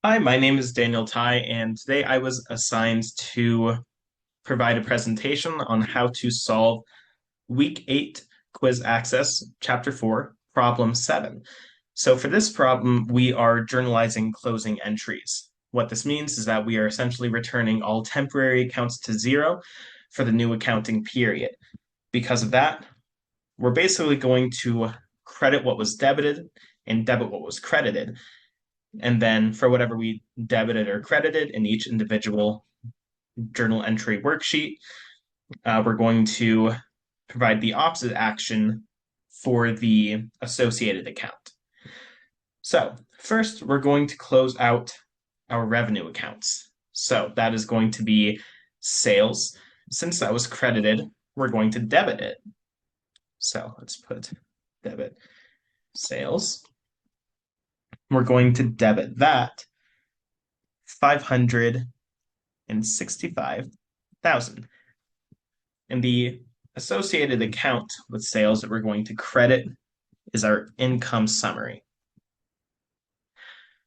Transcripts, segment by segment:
Hi, my name is Daniel Tai, and today I was assigned to provide a presentation on how to solve Week 8 Quiz Access, Chapter 4, Problem 7. So for this problem, we are journalizing closing entries. What this means is that we are essentially returning all temporary accounts to zero for the new accounting period. Because of that, we're basically going to credit what was debited and debit what was credited. And then for whatever we debited or credited in each individual journal entry worksheet, we're going to provide the opposite action for the associated account. So first, we're going to close out our revenue accounts. So that is going to be sales. Since that was credited, we're going to debit it. So let's put debit sales. We're going to debit that 565,000. And the associated account with sales that we're going to credit is our income summary.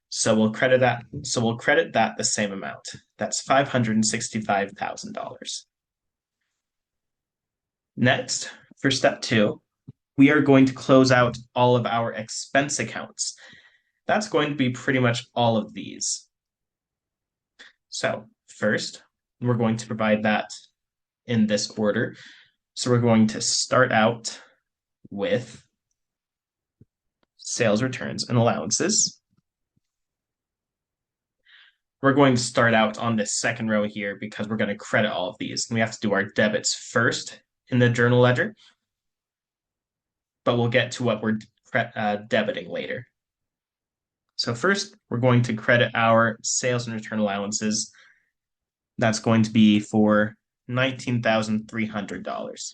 So we'll credit that. So we'll credit that the same amount. That's $565,000. Next, for step 2, we are going to close out all of our expense accounts. That's going to be pretty much all of these. So first, we're going to provide that in this order. So we're going to start out with sales returns and allowances. We're going to start out on this second row here because we're going to credit all of these. And we have to do our debits first in the journal ledger, but we'll get to what we're debiting later. So first, we're going to credit our sales and return allowances. That's going to be for $19,300.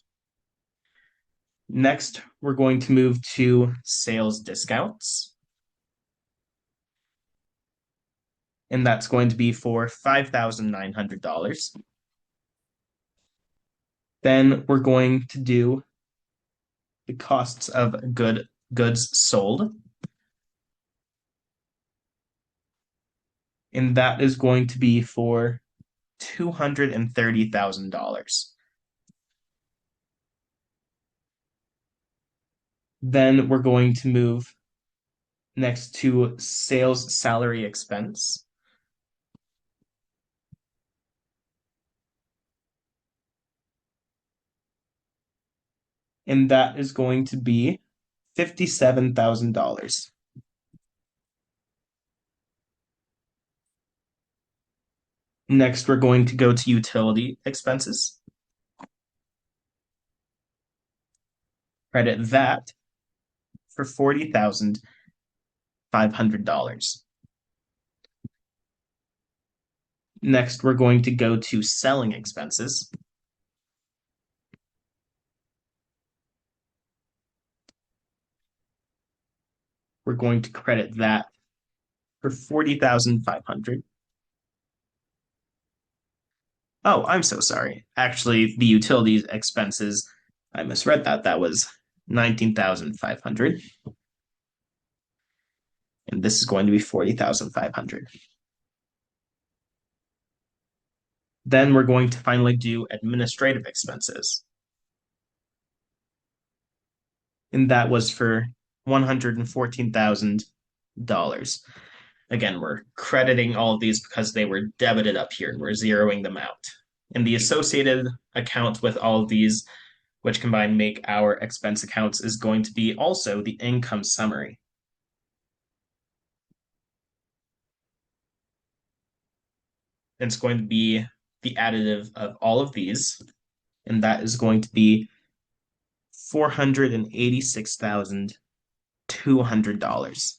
Next, we're going to move to sales discounts. And that's going to be for $5,900. Then we're going to do the costs of goods sold. And that is going to be for $230,000. Then we're going to move next to sales salary expense. And that is going to be $57,000. Next, we're going to go to utility expenses. Credit that for $40,500. Next, we're going to go to selling expenses. We're going to credit that for $40,500. Oh, I'm so sorry. Actually, the utilities expenses, I misread that. That was 19,500. And this is going to be 40,500. Then we're going to finally do administrative expenses. And that was for $114,000. Again, we're crediting all of these because they were debited up here and we're zeroing them out. And the associated account with all of these, which combined make our expense accounts, is going to be also the income summary. It's going to be the additive of all of these, and that is going to be $486,200.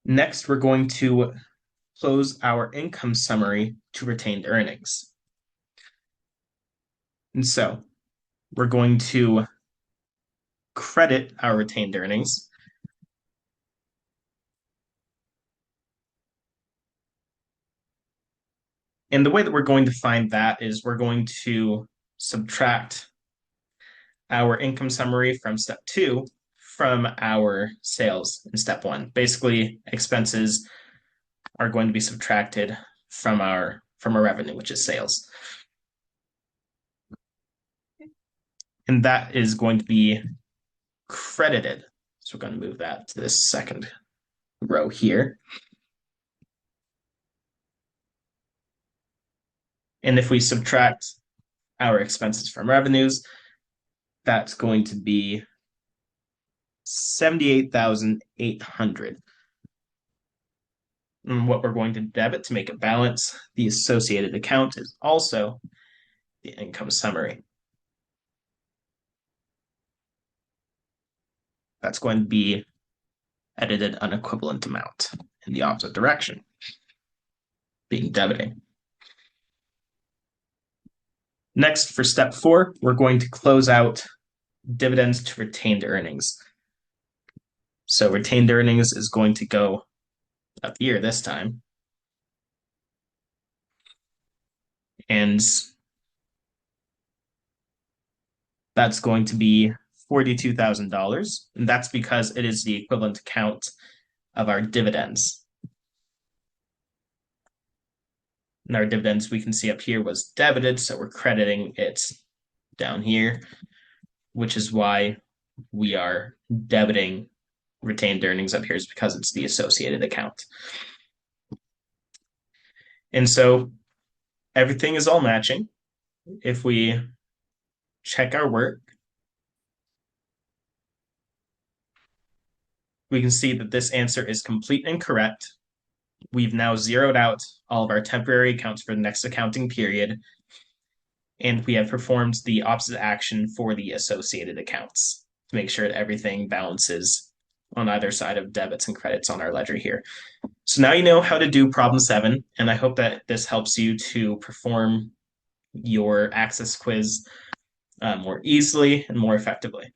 Next, we're going to close our income summary to retained earnings. And so we're going to credit our retained earnings. And the way that we're going to find that is we're going to subtract our income summary from step 2 from our sales in step one. Basically, expenses are going to be subtracted from our revenue, which is sales. And that is going to be credited. So we're going to move that to this second row here. And if we subtract our expenses from revenues, that's going to be 78,800. And what we're going to debit to make it balance the associated account is also the income summary. That's going to be edited unequivalent amount in the opposite direction, being debiting. Next, for step 4, we're going to close out dividends to retained earnings. So retained earnings is going to go up here this time. And that's going to be $42,000. And that's because it is the equivalent account of our dividends. And our dividends, we can see up here, was debited, so we're crediting it down here, which is why we are debiting retained earnings up here, is because it's the associated account. And so everything is all matching. If we check our work, we can see that this answer is complete and correct. We've now zeroed out all of our temporary accounts for the next accounting period, and we have performed the opposite action for the associated accounts to make sure that everything balances on either side of debits and credits on our ledger here. So now you know how to do problem 7, and I hope that this helps you to perform your Access quiz more easily and more effectively.